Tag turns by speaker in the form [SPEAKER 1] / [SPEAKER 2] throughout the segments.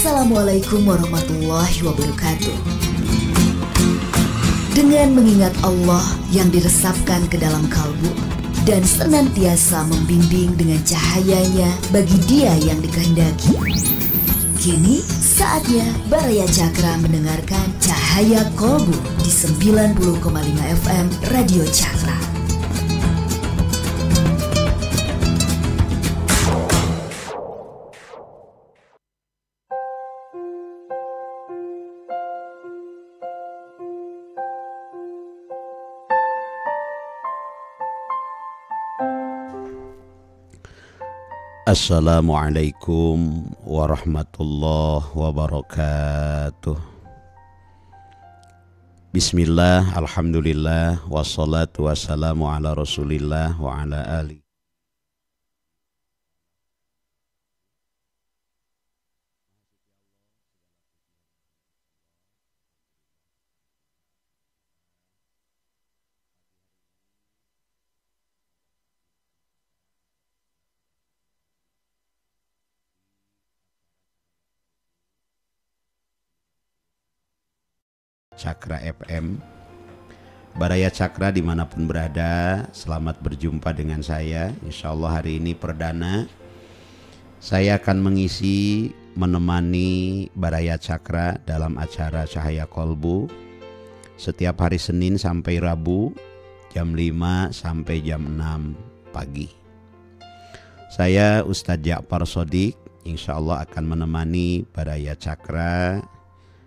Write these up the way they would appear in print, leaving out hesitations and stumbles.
[SPEAKER 1] Assalamualaikum warahmatullahi wabarakatuh. Dengan mengingat Allah yang diresapkan ke dalam kalbu dan senantiasa membimbing dengan cahayanya bagi dia yang dikehendaki. Kini saatnya Baraya Cakra mendengarkan Cahaya Kolbu di 90,5 FM Radio Cakra.
[SPEAKER 2] Assalamualaikum warahmatullahi wabarakatuh. Bismillah, alhamdulillah, wassalatu wassalamu ala rasulillah wa ala alihi. Cakra FM, Baraya Cakra dimanapun berada, selamat berjumpa dengan saya. Insya Allah hari ini perdana saya akan mengisi, menemani Baraya Cakra dalam acara Cahaya Kolbu setiap hari Senin sampai Rabu jam 5 sampai jam 6 pagi. Saya Ustadz Ja'far Shodiq insya Allah akan menemani Baraya Cakra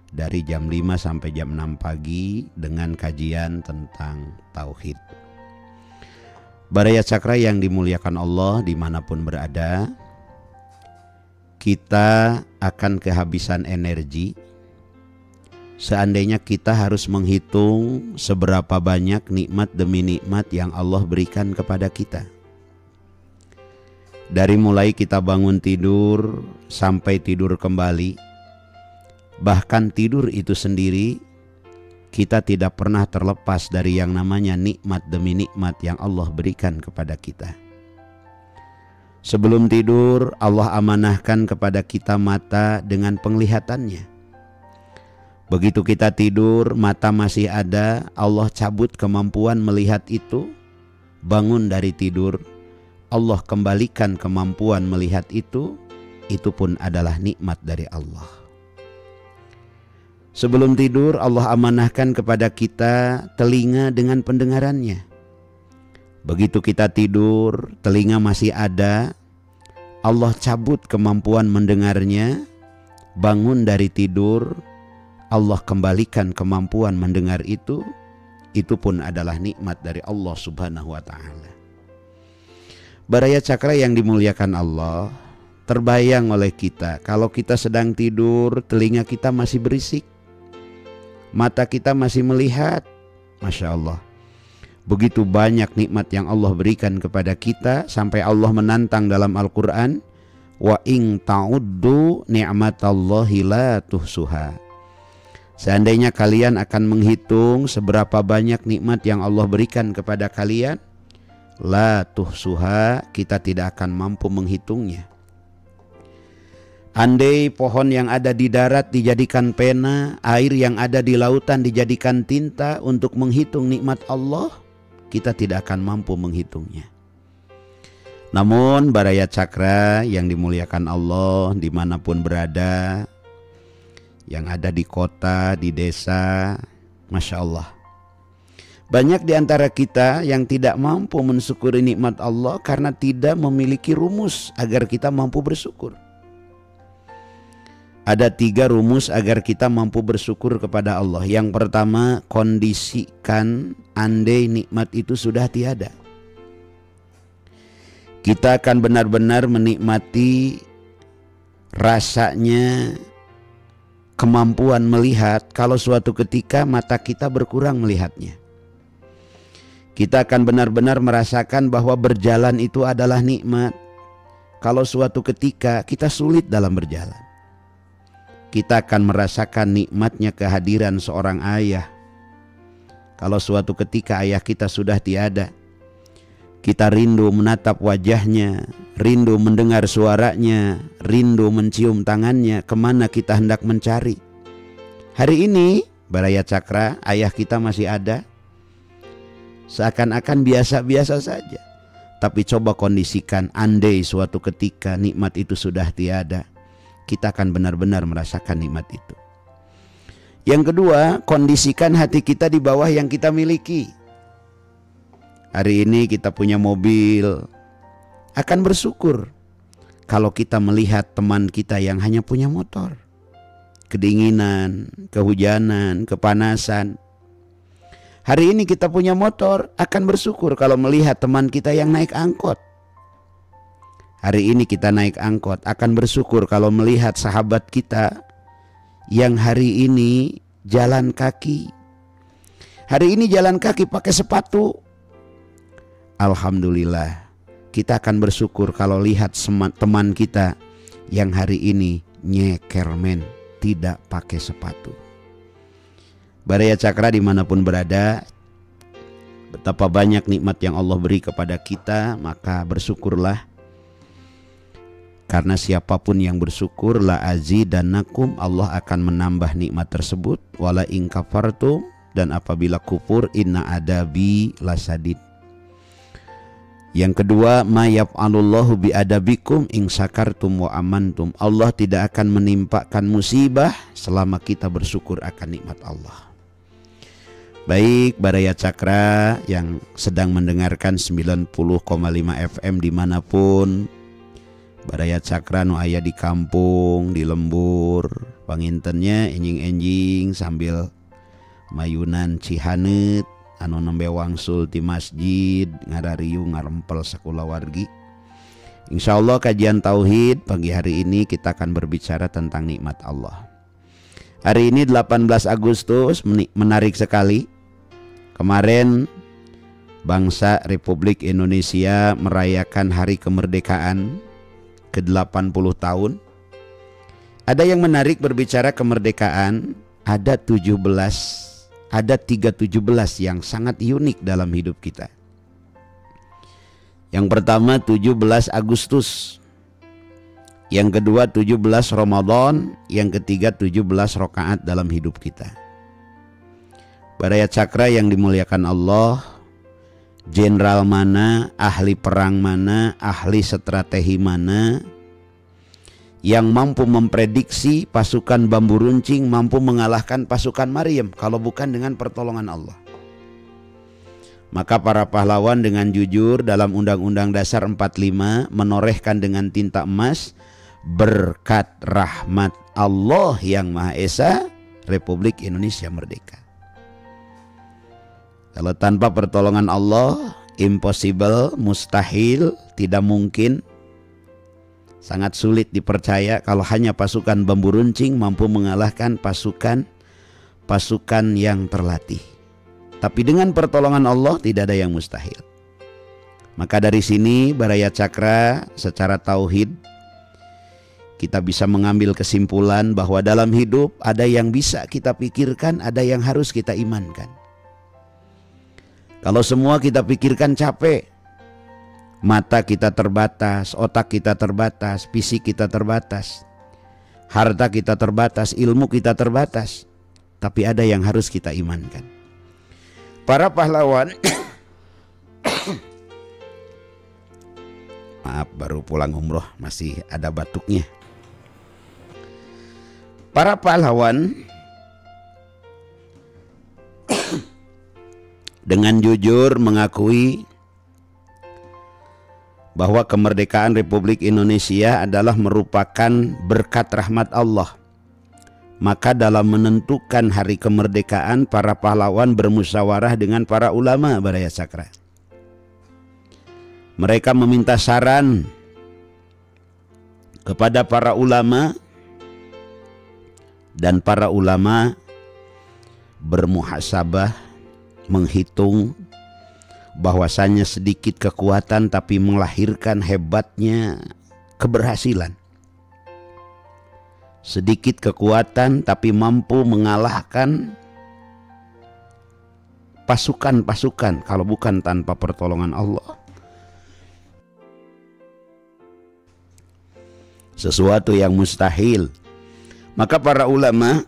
[SPEAKER 2] dari jam 5 sampai jam 6 pagi dengan kajian tentang Tauhid. Baraya Cakra yang dimuliakan Allah dimanapun berada, kita akan kehabisan energi seandainya kita harus menghitung seberapa banyak nikmat demi nikmat yang Allah berikan kepada kita. Dari mulai kita bangun tidur sampai tidur kembali, bahkan tidur itu sendiri, kita tidak pernah terlepas dari yang namanya nikmat demi nikmat yang Allah berikan kepada kita. Sebelum tidur, Allah amanahkan kepada kita mata dengan penglihatannya. Begitu kita tidur, mata masih ada, Allah cabut kemampuan melihat itu. Bangun dari tidur, Allah kembalikan kemampuan melihat itu pun adalah nikmat dari Allah. Sebelum tidur, Allah amanahkan kepada kita telinga dengan pendengarannya. Begitu kita tidur, telinga masih ada, Allah cabut kemampuan mendengarnya. Bangun dari tidur, Allah kembalikan kemampuan mendengar itu pun adalah nikmat dari Allah Subhanahu wa ta'ala. Baraya Cakra yang dimuliakan Allah, terbayang oleh kita kalau kita sedang tidur, telinga kita masih berisik, mata kita masih melihat. Masya Allah, begitu banyak nikmat yang Allah berikan kepada kita, sampai Allah menantang dalam Al-Quran, wa in ta'uddu ni'matallahi la tuhsuha. Seandainya kalian akan menghitung seberapa banyak nikmat yang Allah berikan kepada kalian, la tuhsuha, kita tidak akan mampu menghitungnya. Andai pohon yang ada di darat dijadikan pena, air yang ada di lautan dijadikan tinta untuk menghitung nikmat Allah, kita tidak akan mampu menghitungnya. Namun Baraya Cakra yang dimuliakan Allah dimanapun berada, yang ada di kota, di desa, Masya Allah, banyak di antara kita yang tidak mampu mensyukuri nikmat Allah karena tidak memiliki rumus agar kita mampu bersyukur. Ada 3 rumus agar kita mampu bersyukur kepada Allah. Yang pertama, kondisikan andai nikmat itu sudah tiada. Kita akan benar-benar menikmati rasanya kemampuan melihat kalau suatu ketika mata kita berkurang melihatnya. Kita akan benar-benar merasakan bahwa berjalan itu adalah nikmat kalau suatu ketika kita sulit dalam berjalan. Kita akan merasakan nikmatnya kehadiran seorang ayah kalau suatu ketika ayah kita sudah tiada. Kita rindu menatap wajahnya, rindu mendengar suaranya, rindu mencium tangannya, kemana kita hendak mencari. Hari ini Baraya Cakra, ayah kita masih ada, seakan-akan biasa-biasa saja. Tapi coba kondisikan, andai suatu ketika nikmat itu sudah tiada, kita akan benar-benar merasakan nikmat itu. Yang kedua, kondisikan hati kita di bawah yang kita miliki. Hari ini kita punya mobil, akan bersyukur kalau kita melihat teman kita yang hanya punya motor. Kedinginan, kehujanan, kepanasan. Hari ini kita punya motor, akan bersyukur kalau melihat teman kita yang naik angkot. Hari ini kita naik angkot, akan bersyukur kalau melihat sahabat kita yang hari ini jalan kaki. Hari ini jalan kaki pakai sepatu. Alhamdulillah, kita akan bersyukur kalau lihat teman kita yang hari ini nyekermen, tidak pakai sepatu. Baraya Cakra dimanapun berada, betapa banyak nikmat yang Allah beri kepada kita, maka bersyukurlah. Karena siapapun yang bersyukur, la azidannakum, Allah akan menambah nikmat tersebut. Wala in kafartum, dan apabila kufur, inna adabi lasadid. Yang kedua, ma yaf'alullahu bi adabikum in syakartum wa amantum. Allah tidak akan menimpakan musibah selama kita bersyukur akan nikmat Allah. Baik, Baraya Cakra yang sedang mendengarkan 90,5 FM dimanapun, Baraya Cakra nu aya di kampung, di lembur, pangintennya enjing-enjing sambil mayunan cihaneut, anu nembe wangsul ti masjid, ngarariu ngarempel sakulawargi. Insyaallah kajian tauhid pagi hari ini kita akan berbicara tentang nikmat Allah. Hari ini 18 Agustus, menarik sekali. Kemarin bangsa Republik Indonesia merayakan hari kemerdekaan ke-80 tahun. Ada yang menarik berbicara kemerdekaan, ada 317 yang sangat unik dalam hidup kita. Yang pertama 17 Agustus, yang kedua 17 Ramadan, yang ketiga 17 rakaat dalam hidup kita. Baraya Cakra yang dimuliakan Allah, jenderal mana, ahli perang mana, ahli strategi mana yang mampu memprediksi pasukan bambu runcing mampu mengalahkan pasukan Maryam kalau bukan dengan pertolongan Allah. Maka para pahlawan dengan jujur dalam Undang-Undang Dasar 45 menorehkan dengan tinta emas, berkat rahmat Allah yang Maha Esa, Republik Indonesia merdeka. Kalau tanpa pertolongan Allah, impossible, mustahil, tidak mungkin. Sangat sulit dipercaya kalau hanya pasukan bambu runcing mampu mengalahkan pasukan yang terlatih. Tapi dengan pertolongan Allah tidak ada yang mustahil. Maka dari sini Baraya Cakra secara tauhid kita bisa mengambil kesimpulan bahwa dalam hidup ada yang bisa kita pikirkan, ada yang harus kita imankan. Kalau semua kita pikirkan capek, mata kita terbatas, otak kita terbatas, fisik kita terbatas, harta kita terbatas, ilmu kita terbatas. Tapi ada yang harus kita imankan. Para pahlawan maaf baru pulang umroh masih ada batuknya. Para pahlawan dengan jujur mengakui bahwa kemerdekaan Republik Indonesia adalah merupakan berkat rahmat Allah. Maka dalam menentukan hari kemerdekaan, para pahlawan bermusyawarah dengan para ulama Baraya Cakra. Mereka meminta saran kepada para ulama, dan para ulama bermuhasabah, menghitung bahwasanya sedikit kekuatan tapi melahirkan hebatnya keberhasilan. Sedikit kekuatan tapi mampu mengalahkan pasukan-pasukan kalau bukan tanpa pertolongan Allah. sesuatu yang mustahil. Maka para ulama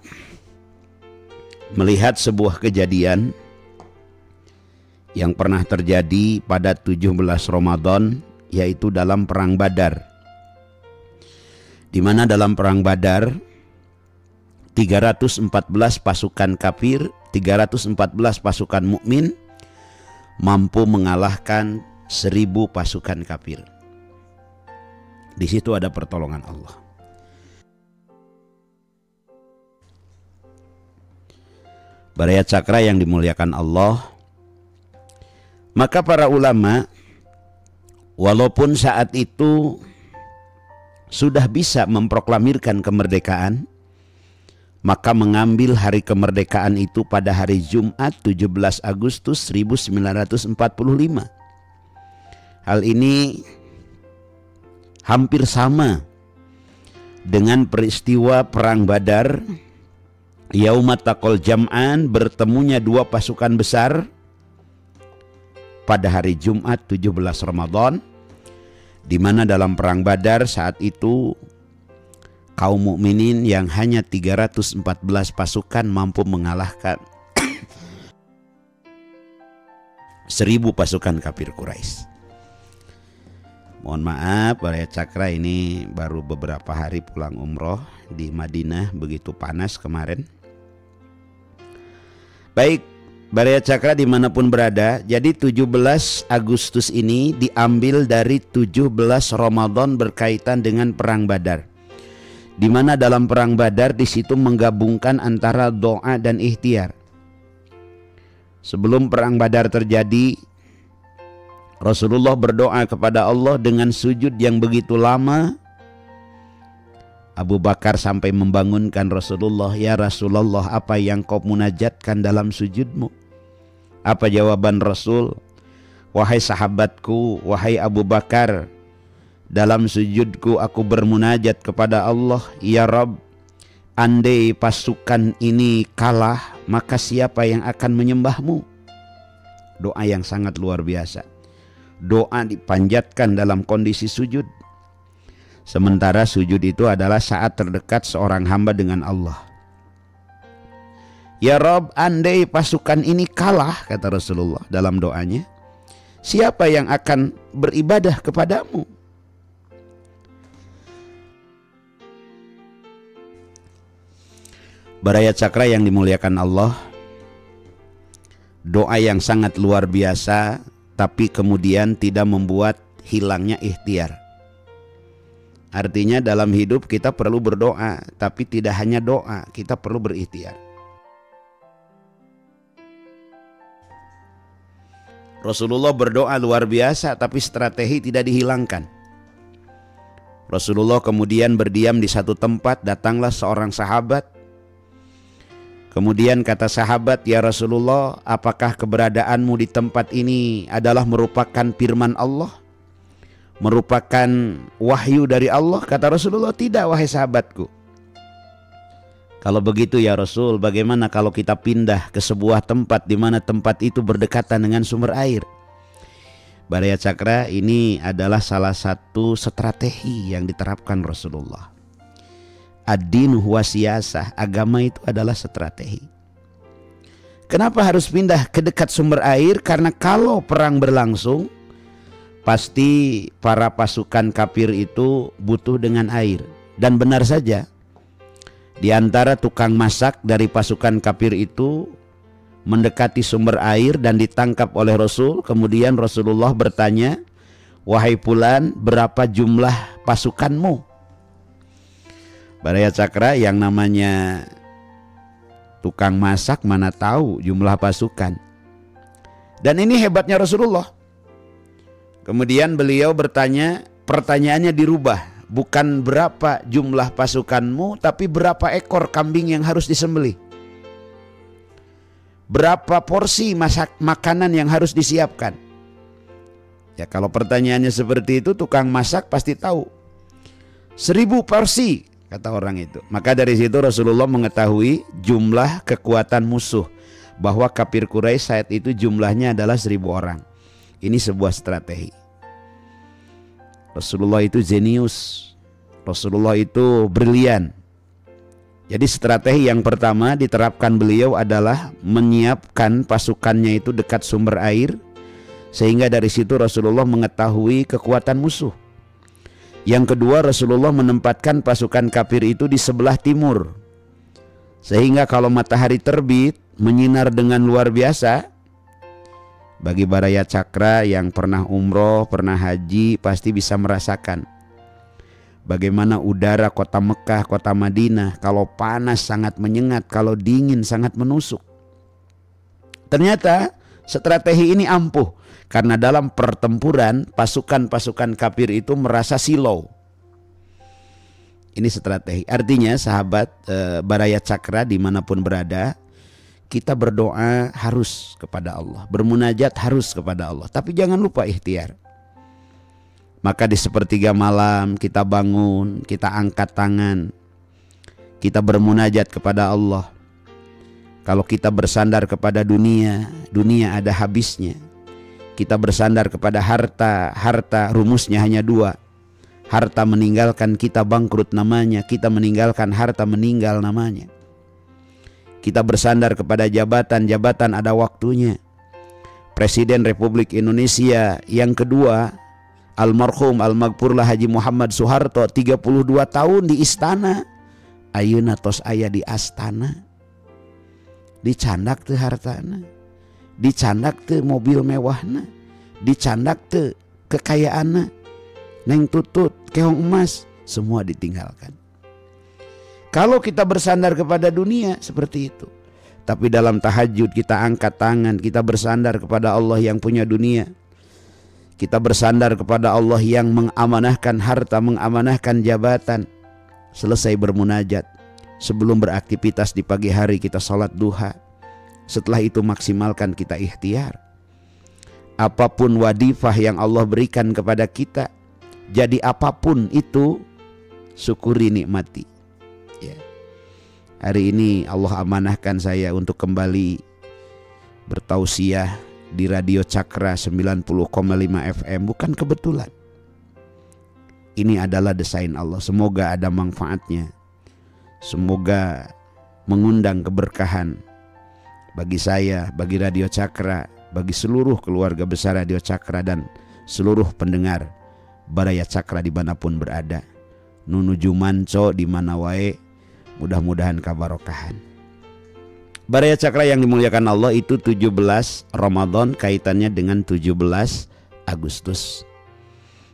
[SPEAKER 2] melihat sebuah kejadian yang pernah terjadi pada 17 Ramadan, yaitu dalam perang Badar. Di mana dalam perang Badar 314 pasukan kafir, 314 pasukan mukmin mampu mengalahkan 1000 pasukan kafir. Di situ ada pertolongan Allah. Baraya Cakra yang dimuliakan Allah, maka para ulama walaupun saat itu sudah bisa memproklamirkan kemerdekaan, maka mengambil hari kemerdekaan itu pada hari Jumat 17 Agustus 1945. Hal ini hampir sama dengan peristiwa perang Badar, Yaumat Taqal Jam'an, bertemunya dua pasukan besar pada hari Jumat 17 Ramadan, di mana dalam perang Badar saat itu kaum mukminin yang hanya 314 pasukan mampu mengalahkan 1000 pasukan kafir Quraisy. Mohon maaf Baraya Cakra ini baru beberapa hari pulang umroh di Madinah, begitu panas kemarin. Baik, Baraya Cakra dimanapun berada, jadi 17 Agustus ini diambil dari 17 Ramadan berkaitan dengan perang Badar. Di mana dalam perang Badar di situ menggabungkan antara doa dan ikhtiar. Sebelum perang Badar terjadi, Rasulullah berdoa kepada Allah dengan sujud yang begitu lama. Abu Bakar sampai membangunkan Rasulullah, "Ya Rasulullah, apa yang kau munajatkan dalam sujudmu?" Apa jawaban Rasul? "Wahai sahabatku, wahai Abu Bakar, dalam sujudku aku bermunajat kepada Allah, ya Rabb, andai pasukan ini kalah, maka siapa yang akan menyembahmu?" Doa yang sangat luar biasa. Doa dipanjatkan dalam kondisi sujud. Sementara sujud itu adalah saat terdekat seorang hamba dengan Allah. "Ya Rabb, andai pasukan ini kalah," kata Rasulullah dalam doanya, "siapa yang akan beribadah kepadamu?" Baraya Cakra yang dimuliakan Allah, doa yang sangat luar biasa, tapi kemudian tidak membuat hilangnya ikhtiar. Artinya dalam hidup kita perlu berdoa, tapi tidak hanya doa, kita perlu berikhtiar. Rasulullah berdoa luar biasa, tapi strategi tidak dihilangkan. Rasulullah kemudian berdiam di satu tempat, datanglah seorang sahabat. Kemudian kata sahabat, "Ya Rasulullah, apakah keberadaanmu di tempat ini adalah merupakan firman Allah? Merupakan wahyu dari Allah?" Kata Rasulullah, "Tidak, wahai sahabatku." "Kalau begitu ya Rasul, bagaimana kalau kita pindah ke sebuah tempat di mana tempat itu berdekatan dengan sumber air?" Baraya Cakra, ini adalah salah satu strategi yang diterapkan Rasulullah. Ad-din huwa siyasah, agama itu adalah strategi. Kenapa harus pindah ke dekat sumber air? Karena kalau perang berlangsung, pasti para pasukan kafir itu butuh dengan air. Dan benar saja, di antara tukang masak dari pasukan kafir itu mendekati sumber air dan ditangkap oleh Rasul. Kemudian Rasulullah bertanya, "Wahai Fulan, berapa jumlah pasukanmu?" Baraya Cakra, yang namanya tukang masak mana tahu jumlah pasukan. Dan ini hebatnya Rasulullah. Kemudian beliau bertanya, pertanyaannya dirubah. Bukan berapa jumlah pasukanmu, tapi berapa ekor kambing yang harus disembelih. Berapa porsi makanan yang harus disiapkan. Ya, kalau pertanyaannya seperti itu, tukang masak pasti tahu. 1000 porsi, kata orang itu. Maka dari situ Rasulullah mengetahui jumlah kekuatan musuh, bahwa kafir Quraisy saat itu jumlahnya adalah 1000 orang. Ini sebuah strategi. Rasulullah itu jenius. Rasulullah itu brilian. Jadi strategi yang pertama diterapkan beliau adalah menyiapkan pasukannya itu dekat sumber air, sehingga dari situ Rasulullah mengetahui kekuatan musuh. Yang kedua, Rasulullah menempatkan pasukan kafir itu di sebelah timur, sehingga kalau matahari terbit menyinar dengan luar biasa. Bagi Baraya Cakra yang pernah umroh, pernah haji, pasti bisa merasakan bagaimana udara kota Mekah, kota Madinah, kalau panas sangat menyengat, kalau dingin sangat menusuk. Ternyata strategi ini ampuh, karena dalam pertempuran pasukan-pasukan kafir itu merasa silau. Ini strategi. Artinya sahabat Baraya Cakra dimanapun berada, kita berdoa harus kepada Allah, bermunajat harus kepada Allah, tapi jangan lupa ikhtiar. Maka di sepertiga malam kita bangun, kita angkat tangan, kita bermunajat kepada Allah. Kalau kita bersandar kepada dunia, dunia ada habisnya. Kita bersandar kepada harta, harta rumusnya hanya dua. Harta meninggalkan kita bangkrut namanya, kita meninggalkan harta meninggal namanya. Kita bersandar kepada jabatan, jabatan ada waktunya. Presiden Republik Indonesia yang kedua, almarhum almaghfurlah Haji Muhammad Soeharto, 32 tahun di istana. Ayeuna tos aya di astana. Dicandak teu hartana, dicandak teu mobil mewahna, dicandak teu kekayaanna, neng tutut, keong emas, semua ditinggalkan. Kalau kita bersandar kepada dunia seperti itu, tapi dalam tahajud kita angkat tangan, kita bersandar kepada Allah yang punya dunia. Kita bersandar kepada Allah yang mengamanahkan harta, mengamanahkan jabatan. Selesai bermunajat, sebelum beraktivitas di pagi hari kita salat duha. Setelah itu maksimalkan kita ikhtiar. Apapun wadifah yang Allah berikan kepada kita, jadi apapun itu, syukuri, nikmati. Ya. Hari ini Allah amanahkan saya untuk kembali bertausiah di Radio Cakra 90,5 FM, bukan kebetulan. Ini adalah desain Allah. Semoga ada manfaatnya. Semoga mengundang keberkahan bagi saya, bagi Radio Cakra, bagi seluruh keluarga besar Radio Cakra dan seluruh pendengar Baraya Cakra dimanapun berada. Nunuju manco di mana wae, mudah-mudahan kabarokahan. Baraya Cakra yang dimuliakan Allah, itu 17 Ramadan kaitannya dengan 17 Agustus.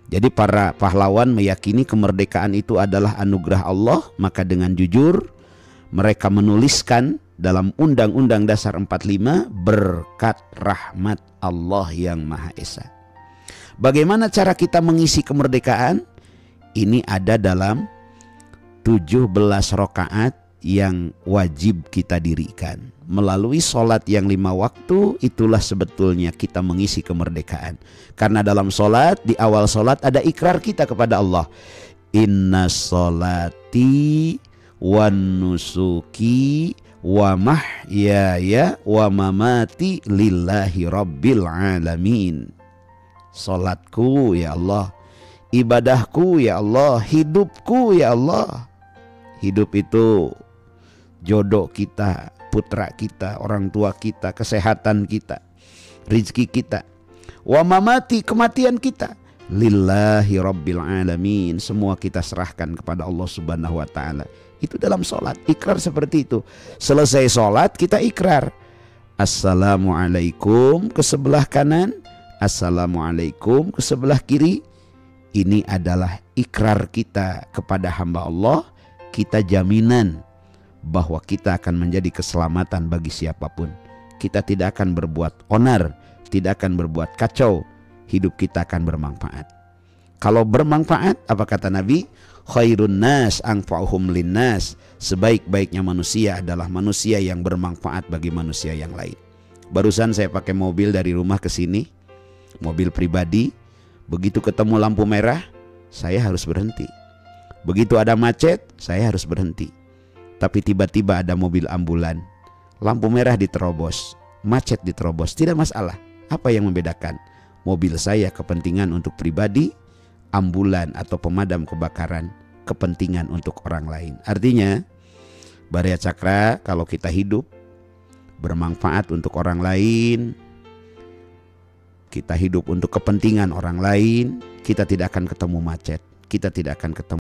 [SPEAKER 2] Jadi para pahlawan meyakini kemerdekaan itu adalah anugerah Allah, maka dengan jujur mereka menuliskan dalam Undang-Undang Dasar 45 berkat rahmat Allah yang Maha Esa. Bagaimana cara kita mengisi kemerdekaan? Ini ada dalam 17 rakaat yang wajib kita dirikan. Melalui sholat yang 5 waktu, itulah sebetulnya kita mengisi kemerdekaan. Karena dalam sholat, di awal sholat ada ikrar kita kepada Allah. Inna sholati wa nusuki wa mahyaya wa mamati lillahi rabbil alamin. Sholatku ya Allah, ibadahku ya Allah, hidupku ya Allah. Hidup itu jodoh kita, putra kita, orang tua kita, kesehatan kita, rizki kita. Wa mamati, kematian kita. Lillahi rabbil alamin. Semua kita serahkan kepada Allah subhanahu wa ta'ala. Itu dalam sholat, ikrar seperti itu. Selesai sholat kita ikrar. Assalamualaikum ke sebelah kanan, assalamualaikum ke sebelah kiri. Ini adalah ikrar kita kepada hamba Allah. Kita jaminan bahwa kita akan menjadi keselamatan bagi siapapun. Kita tidak akan berbuat onar, tidak akan berbuat kacau. Hidup kita akan bermanfaat. Kalau bermanfaat, apa kata Nabi? Khairun nas anfa'uhum linnas. Sebaik-baiknya manusia adalah manusia yang bermanfaat bagi manusia yang lain. Barusan saya pakai mobil dari rumah ke sini, mobil pribadi. Begitu ketemu lampu merah, saya harus berhenti. Begitu ada macet, saya harus berhenti. Tapi tiba-tiba ada mobil ambulan, lampu merah diterobos, macet diterobos, tidak masalah. Apa yang membedakan? Mobil saya kepentingan untuk pribadi, ambulan atau pemadam kebakaran kepentingan untuk orang lain. Artinya Bharaya Cakra, kalau kita hidup bermanfaat untuk orang lain, kita hidup untuk kepentingan orang lain, kita tidak akan ketemu macet, kita tidak akan ketemu